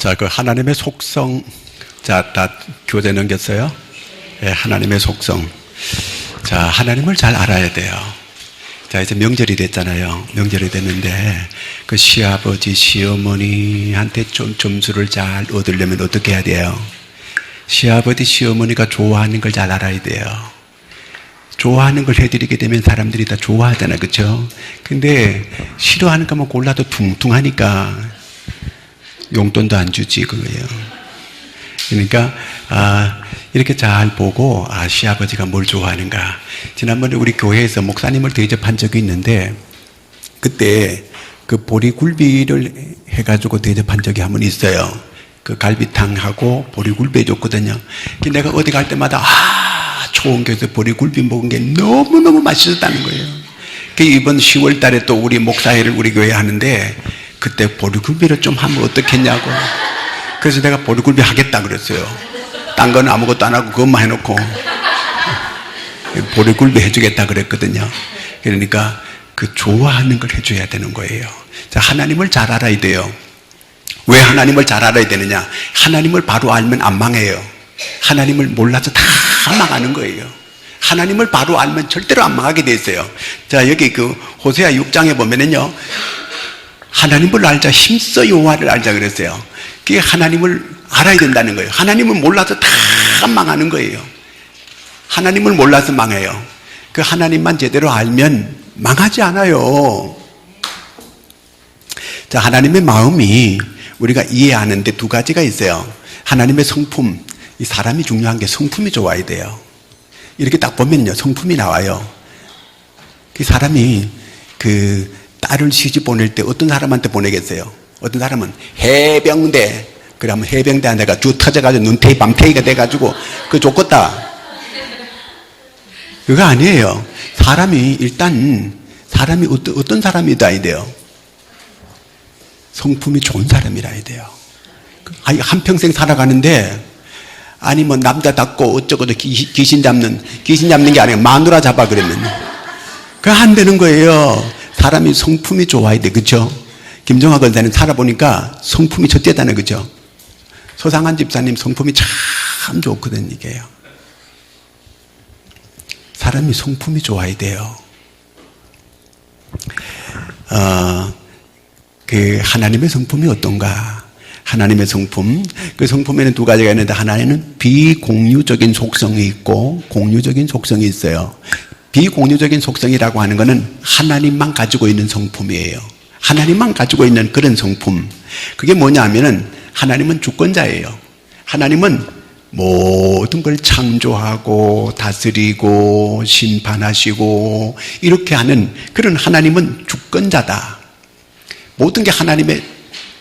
자, 그 하나님의 속성, 자, 다 교재 넘겼어요? 예, 하나님의 속성. 자, 하나님을 잘 알아야 돼요. 자, 이제 명절이 됐잖아요. 명절이 됐는데, 그 시아버지, 시어머니한테 좀 점수를 잘 얻으려면 어떻게 해야 돼요? 시아버지, 시어머니가 좋아하는 걸 잘 알아야 돼요. 좋아하는 걸 해드리게 되면 사람들이 다 좋아하잖아요. 그쵸? 근데 싫어하는 것만 골라도 퉁퉁하니까 용돈도 안 주지, 그거예요. 그러니까, 이렇게 잘 보고, 시아버지가 뭘 좋아하는가. 지난번에 우리 교회에서 목사님을 대접한 적이 있는데, 그때 그 보리굴비를 해가지고 대접한 적이 한 번 있어요. 그 갈비탕하고 보리굴비 해줬거든요. 내가 어디 갈 때마다, 좋은 교회에서 보리굴비 먹은 게 너무너무 맛있었다는 거예요. 이번 10월 달에 또 우리 목사회를 우리 교회에 하는데, 그때 보리굴비를 좀 하면 어떻겠냐고. 그래서 내가 보리굴비 하겠다 그랬어요. 딴 건 아무것도 안 하고 그것만 해놓고 보리굴비 해주겠다 그랬거든요. 그러니까 그 좋아하는 걸 해줘야 되는 거예요. 자, 하나님을 잘 알아야 돼요. 왜 하나님을 잘 알아야 되느냐? 하나님을 바로 알면 안 망해요. 하나님을 몰라서 다 망하는 거예요. 하나님을 바로 알면 절대로 안 망하게 돼 있어요. 자, 여기 그 호세아 6장에 보면은요, 하나님을 알자, 힘써 여호와를 알자 그랬어요. 그게 하나님을 알아야 된다는 거예요. 하나님을 몰라서 다 망하는 거예요. 하나님을 몰라서 망해요. 그 하나님만 제대로 알면 망하지 않아요. 자, 하나님의 마음이 우리가 이해하는데 두 가지가 있어요. 하나님의 성품, 이 사람이 중요한 게 성품이 좋아야 돼요. 이렇게 딱 보면요, 성품이 나와요. 그 사람이 딸을 시집 보낼 때 어떤 사람한테 보내겠어요? 어떤 사람은 해병대, 그러면 해병대한 데가 쭉 터져가지고 눈테이 밤테이가 돼가지고 그거 좋겠다. 그거 아니에요. 사람이 어떤 사람이다 돼요? 성품이 좋은 사람이라 돼요. 한평생 살아가는데, 뭐 남자답고 어쩌고도 귀신 잡는 게 아니라 마누라 잡아 그러면. 그거 안 되는 거예요. 사람이 성품이 좋아야 돼. 그쵸? 김정화 권사님 살아보니까 성품이 첫째다는 거죠. 소상한 집사님 성품이 참 좋거든, 이게요. 사람이 성품이 좋아야 돼요. 하나님의 성품이 어떤가? 하나님의 성품. 그 성품에는 두 가지가 있는데, 하나는 비공유적인 속성이 있고, 공유적인 속성이 있어요. 비공유적인 속성이라고 하는 것은 하나님만 가지고 있는 성품이에요. 하나님만 가지고 있는 그런 성품. 그게 뭐냐 하면은, 하나님은 주권자예요. 하나님은 모든 걸 창조하고 다스리고 심판하시고 이렇게 하는 그런 하나님은 주권자다. 모든 게 하나님의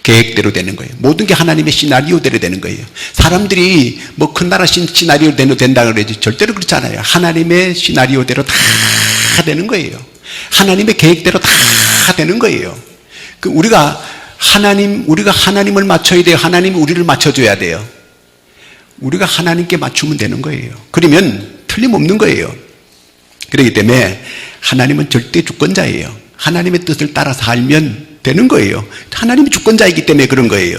계획대로 되는 거예요. 모든 게 하나님의 시나리오대로 되는 거예요. 사람들이 뭐 큰 나라 시나리오대로 된다 그러지 절대로 그렇지 않아요. 하나님의 시나리오대로 다 되는 거예요. 하나님의 계획대로 다 되는 거예요. 우리가 하나님을 맞춰야 돼요. 하나님이 우리를 맞춰줘야 돼요. 우리가 하나님께 맞추면 되는 거예요. 그러면 틀림없는 거예요. 그렇기 때문에 하나님은 절대 주권자예요. 하나님의 뜻을 따라 살면 되는 거예요. 하나님이 주권자이기 때문에 그런 거예요.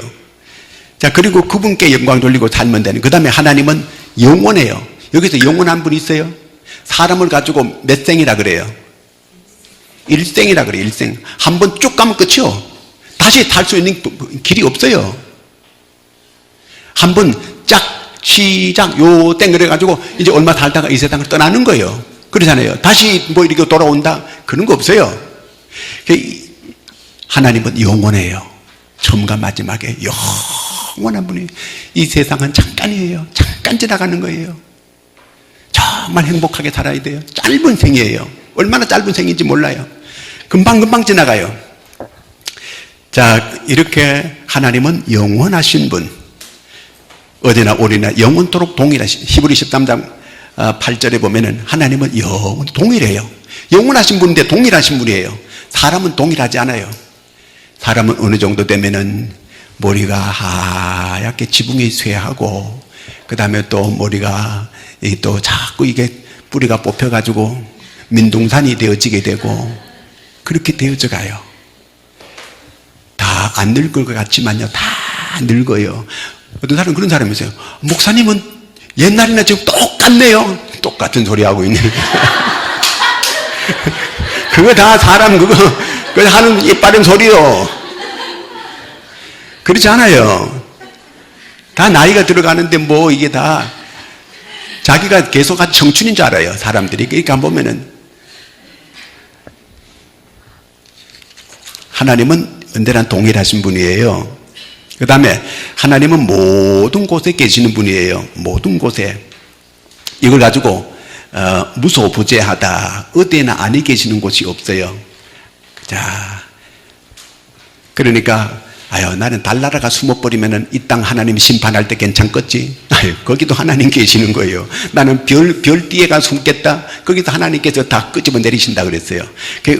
자, 그리고 그분께 영광 돌리고 살면 되는. 그 다음에 하나님은 영원해요. 여기서 영원한 분이 있어요. 사람을 가지고 몇 생이라 그래요? 일생이라 그래요. 일생. 한 번 쭉 가면 끝이요. 다시 탈 수 있는 길이 없어요. 한 번 짝 시작 요 땡 그래가지고 이제 얼마 살다가 이 세상을 떠나는 거예요. 그러잖아요. 다시 뭐 이렇게 돌아온다 그런 거 없어요. 하나님은 영원해요. 처음과 마지막에 영원한 분이. 이 세상은 잠깐이에요. 잠깐 지나가는 거예요. 정말 행복하게 살아야 돼요. 짧은 생이에요. 얼마나 짧은 생인지 몰라요. 금방금방 지나가요. 자, 이렇게 하나님은 영원하신 분, 어디나 오리나 영원토록 동일하신. 히브리 13장 8절에 보면은 하나님은 동일해요. 영원하신 분인데 동일하신 분이에요. 사람은 동일하지 않아요. 사람은 어느 정도 되면은 머리가 하얗게 지붕이 쇠하고, 그 다음에 또 머리가 또 자꾸 이게 뿌리가 뽑혀가지고 민둥산이 되어지게 되고 그렇게 되어져 가요. 다 안 늙을 것 같지만요, 다 늙어요. 어떤 사람은 그런 사람이 있어요. 목사님은 옛날이나 지금 똑같네요. 똑같은 소리 하고 있네. 그거 다 사람 그거 하는 이빠른 소리요. 그렇지 않아요. 다 나이가 들어가는데 뭐 이게 다 자기가 계속 청춘인 줄 알아요. 사람들이. 그러니까 보면은 하나님은 언제나 동일하신 분이에요. 그 다음에 하나님은 모든 곳에 계시는 분이에요. 모든 곳에. 이걸 가지고 무소부재하다. 어디에나 아니 계시는 곳이 없어요. 자, 그러니까 나는 달나라가 숨어버리면은 이 땅 하나님 심판할 때 괜찮겠지? 거기도 하나님 계시는 거예요. 나는 별띠에가 숨겠다? 거기도 하나님께서 다 끄집어 내리신다 그랬어요.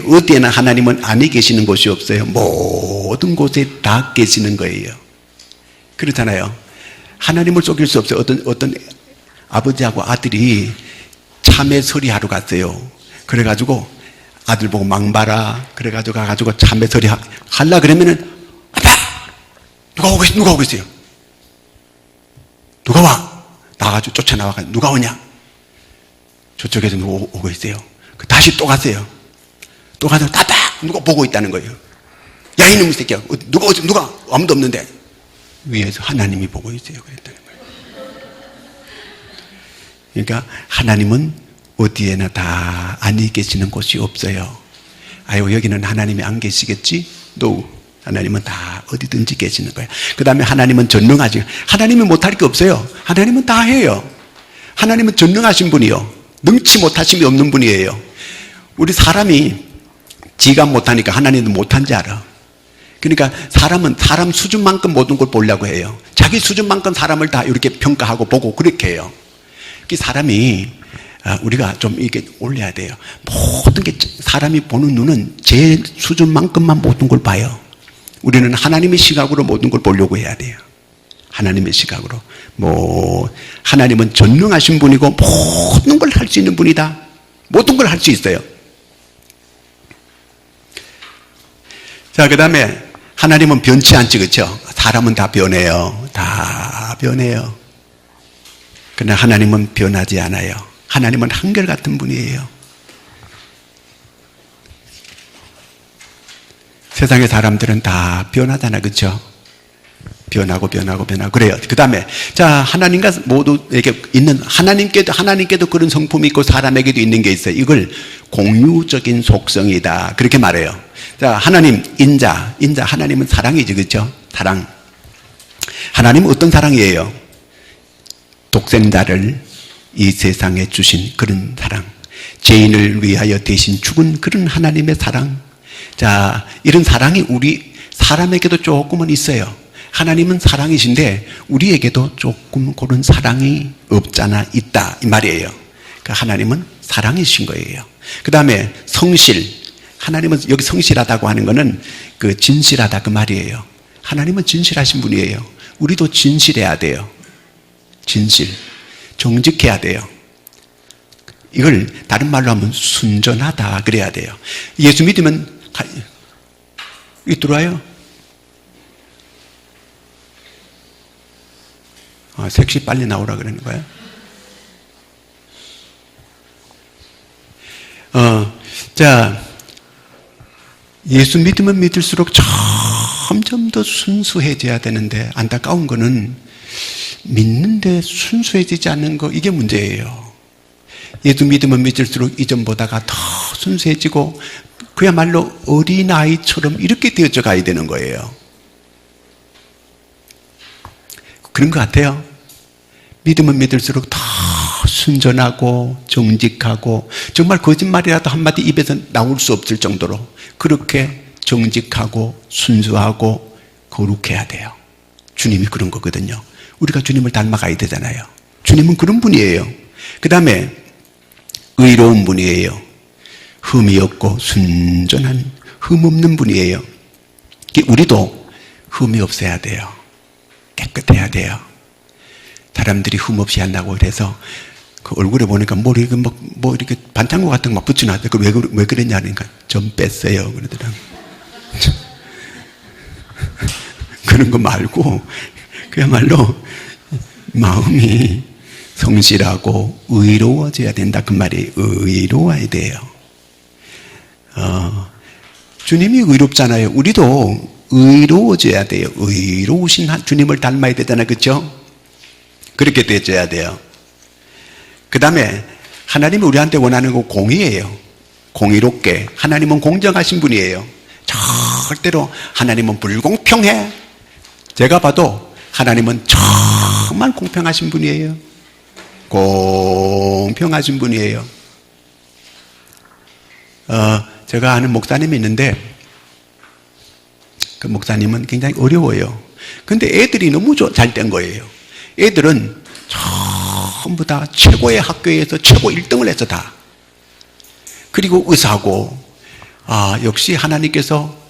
어디에나 하나님은 아니 계시는 곳이 없어요. 모든 곳에 다 계시는 거예요. 그렇잖아요. 하나님을 속일 수 없어요. 어떤 아버지하고 아들이 참외 서리하러 갔어요. 그래가지고 아들 보고 망봐라. 그래가지고 가가지고 참외 서리 하려 그러면은 누가 오고 있어요? 누가 와? 나가지고 쫓아나와가지고 누가 오냐? 저쪽에서 누가 오고 있어요. 다시 또 갔어요. 또 가서 따닥 누가 보고 있다는 거예요. 야 이놈의 새끼야. 누가 아무도 없는데 위에서 하나님이 보고 있어요. 그랬다는 거예요. 그러니까 하나님은 어디에나 다 아니 계시는 곳이 없어요. 여기는 하나님이 안 계시겠지? 하나님은 다 어디든지 계시는 거예요. 그 다음에 하나님은 전능하지. 하나님이 못할 게 없어요. 하나님은 다 해요. 하나님은 전능하신 분이요. 능치 못하심이 없는 분이에요. 우리 사람이 지가 못하니까 하나님도 못한지 알아. 그러니까 사람은 사람 수준만큼 모든 걸 보려고 해요. 자기 수준만큼 사람을 다 이렇게 평가하고 보고 그렇게 해요. 사람이 우리가 좀 이렇게 올려야 돼요. 모든 게 사람이 보는 눈은 제 수준만큼만 모든 걸 봐요. 우리는 하나님의 시각으로 모든 걸 보려고 해야 돼요. 하나님의 시각으로. 하나님은 전능하신 분이고 모든 걸 할 수 있는 분이다. 모든 걸 할 수 있어요. 자, 그 다음에 하나님은 변치 않지, 그렇죠? 사람은 다 변해요. 다 변해요. 그러나 하나님은 변하지 않아요. 하나님은 한결같은 분이에요. 세상의 사람들은 다 변하잖아, 그렇죠? 변하고 그래요. 그 다음에 하나님과 모두에게 있는 하나님께도 그런 성품이 있고 사람에게도 있는 게 있어요. 이걸 공유적인 속성이다 그렇게 말해요. 하나님 인자 하나님은 사랑이지, 그렇죠? 사랑. 하나님은 어떤 사랑이에요? 독생자를 이 세상에 주신 그런 사랑. 죄인을 위하여 대신 죽은 그런 하나님의 사랑. 이런 사랑이 우리 사람에게도 조금은 있어요. 하나님은 사랑이신데 우리에게도 조금 그런 사랑이 없잖아 있다 이 말이에요. 하나님은 사랑이신 거예요. 그 다음에 성실. 하나님은 여기 성실하다고 하는 거는 진실하다 그 말이에요. 하나님은 진실하신 분이에요. 우리도 진실해야 돼요. 진실. 정직해야 돼요. 이걸 다른 말로 하면 순전하다 그래야 돼요. 예수 믿으면 여기 들어와요. 색시 빨리 나오라 그러는 거야. 예수 믿으면 믿을수록 점점 더 순수해져야 되는데 안타까운 거는 믿는데 순수해지지 않는 거, 이게 문제예요. 예수 믿으면 믿을수록 이전보다가 더 순수해지고 그야말로 어린아이처럼 이렇게 되어져 가야 되는 거예요. 그런 것 같아요. 믿으면 믿을수록 더 순전하고 정직하고 정말 거짓말이라도 한마디 입에서 나올 수 없을 정도로 그렇게 정직하고 순수하고 거룩해야 돼요. 주님이 그런 거거든요. 우리가 주님을 닮아가야 되잖아요. 주님은 그런 분이에요. 그 다음에 의로운 분이에요. 흠이 없고 순전한 흠 없는 분이에요. 우리도 흠이 없어야 돼요. 깨끗해야 돼요. 사람들이 흠 없이 한다고 그래서 그 얼굴에 보니까 뭐 이렇게 반창고 같은 거 막 붙여놨대. 왜 그랬냐 하니까 좀 뺐어요 그러더라고요. 그런 거 말고 그야말로 마음이 성실하고 의로워져야 된다 그 말이 의로워야 돼요. 주님이 의롭잖아요. 우리도 의로워져야 돼요. 의로우신 주님을 닮아야 되잖아요. 그렇죠? 그렇게 되어야 돼요. 그 다음에 하나님이 우리한테 원하는 거 공의예요. 공의롭게. 하나님은 공정하신 분이에요. 절대로 하나님은 불공평해. 제가 봐도 하나님은 정말 공평하신 분이에요. 공평하신 분이에요. 제가 아는 목사님이 있는데 그 목사님은 굉장히 어려워요. 근데 애들이 너무 잘 된 거예요. 애들은 전부 다 최고의 학교에서 최고 1등을 했어 다. 그리고 의사고 역시 하나님께서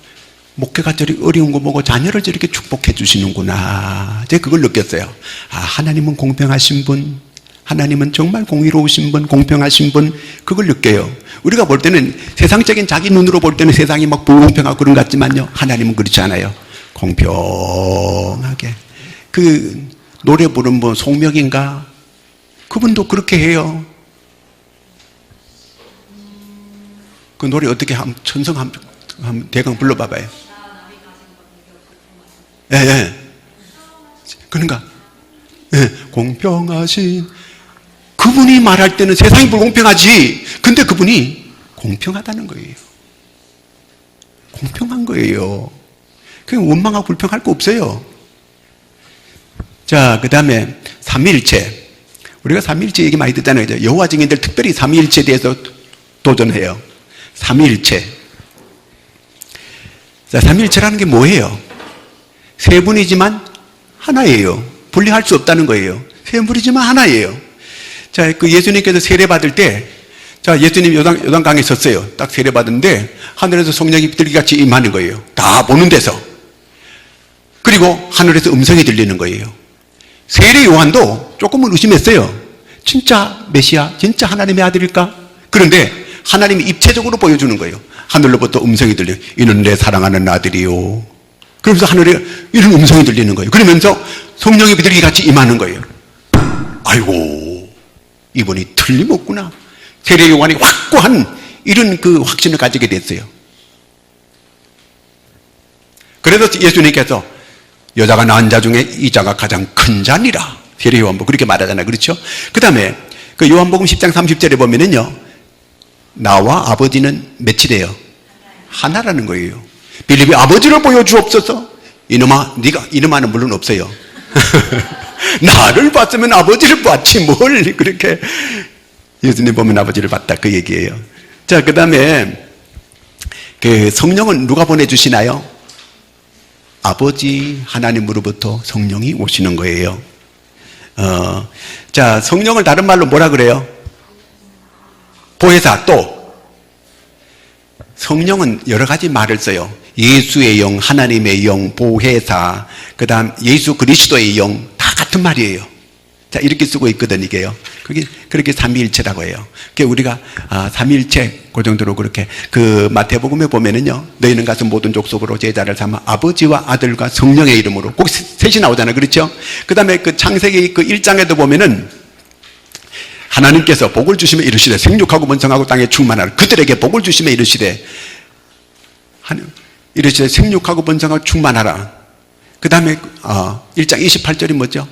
목회가 저렇게 어려운 거 보고 자녀를 저렇게 축복해 주시는구나. 제가 그걸 느꼈어요. 하나님은 공평하신 분, 하나님은 정말 공의로우신 분, 공평하신 분, 그걸 느껴요. 우리가 볼 때는 세상적인 자기 눈으로 볼 때는 세상이 막 불공평하고 그런 것 같지만요, 하나님은 그렇지 않아요. 공평하게. 그 노래 부른 분 송명인가? 그분도 그렇게 해요. 그 노래 어떻게 천성 한번 대강 불러봐봐요. 예. 그런가? 예, 공평하신 그분이 말할 때는 세상이 불공평하지. 근데 그분이 공평하다는 거예요. 공평한 거예요. 그냥 원망하고 불평할 거 없어요. 자, 그 다음에 삼위일체. 우리가 삼위일체 얘기 많이 듣잖아요. 여호와 증인들 특별히 삼위일체에 대해서 도전해요. 삼위일체. 자, 삼위일체라는 게 뭐예요? 세 분이지만 하나예요. 분리할 수 없다는 거예요. 세 분이지만 하나예요. 자, 그 예수님께서 세례 받을 때, 자, 예수님 요단강에 섰어요. 딱 세례 받는데 하늘에서 성령이 들기같이 임하는 거예요. 다 보는 데서. 그리고 하늘에서 음성이 들리는 거예요. 세례 요한도 조금은 의심했어요. 진짜 메시아, 진짜 하나님의 아들일까? 그런데 하나님이 입체적으로 보여주는 거예요. 하늘로부터 음성이 들려요. 이는 내 사랑하는 아들이요. 그러면서 하늘에 이런 음성이 들리는 거예요. 그러면서 성령이 그들에게 같이 임하는 거예요. 아이고, 이분이 틀림없구나. 세례 요한이 확고한 이런 그 확신을 가지게 됐어요. 그래서 예수님께서 여자가 낳은 자 중에 이 자가 가장 큰 자니라. 세례 요한복음 그렇게 말하잖아요. 그렇죠? 그 다음에 그 요한복음 10장 30절에 보면은요, 나와 아버지는 몇이래요? 하나라는 거예요. 빌립이 아버지를 보여주옵소서. 이놈아는 물론 없어요. 나를 봤으면 아버지를 봤지 뭘 그렇게. 예수님 보면 아버지를 봤다 그 얘기예요. 자, 그 다음에 그 성령은 누가 보내주시나요? 아버지 하나님으로부터 성령이 오시는 거예요. 자, 성령을 다른 말로 뭐라 그래요? 보혜사. 또 성령은 여러 가지 말을 써요. 예수의 영, 하나님의 영, 보혜사, 그 다음 예수 그리스도의 영, 다 같은 말이에요. 자, 이렇게 쓰고 있거든, 이게요. 그게, 그렇게 삼위일체라고 해요. 그게 우리가, 삼위일체, 그 정도로 그렇게, 그 마태복음에 보면은요, 너희는 가서 모든 족속으로 제자를 삼아 아버지와 아들과 성령의 이름으로, 꼭 셋이 나오잖아요. 그렇죠? 그 다음에 그 창세기 그 1장에도 보면은, 하나님께서 복을 주시며 이르시되 생육하고 번성하고 땅에 충만하라. 그들에게 복을 주시며 이르시되 생육하고 번성하고 충만하라. 그 다음에 1장 28절이 뭐죠?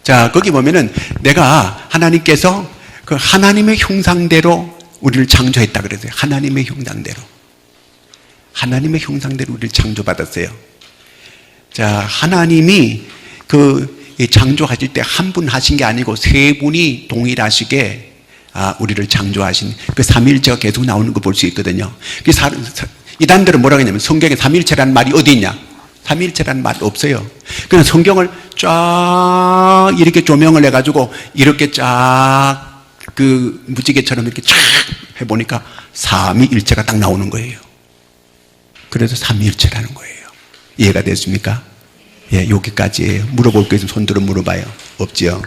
자, 거기 보면은 내가 하나님께서 그 하나님의 형상대로 우리를 창조했다 그랬어요. 하나님의 형상대로. 하나님의 형상대로 우리를 창조받았어요. 자, 하나님이 창조하실 때 한 분 하신 게 아니고 세 분이 동일하시게 우리를 창조하신 그 삼위일체가 계속 나오는 거 볼 수 있거든요. 이단들은 뭐라고 했냐면 성경에 삼위일체라는 말이 어디 있냐? 삼위일체라는 말 없어요. 그냥 성경을 쫙 이렇게 조명을 해가지고 이렇게 쫙 그 무지개처럼 이렇게 쫙 해보니까 삼위일체가 딱 나오는 거예요. 그래서 삼위일체라는 거예요. 이해가 됐습니까? 예, 여기까지예요. 물어볼 거 있으면 손 들어 물어봐요. 없지요?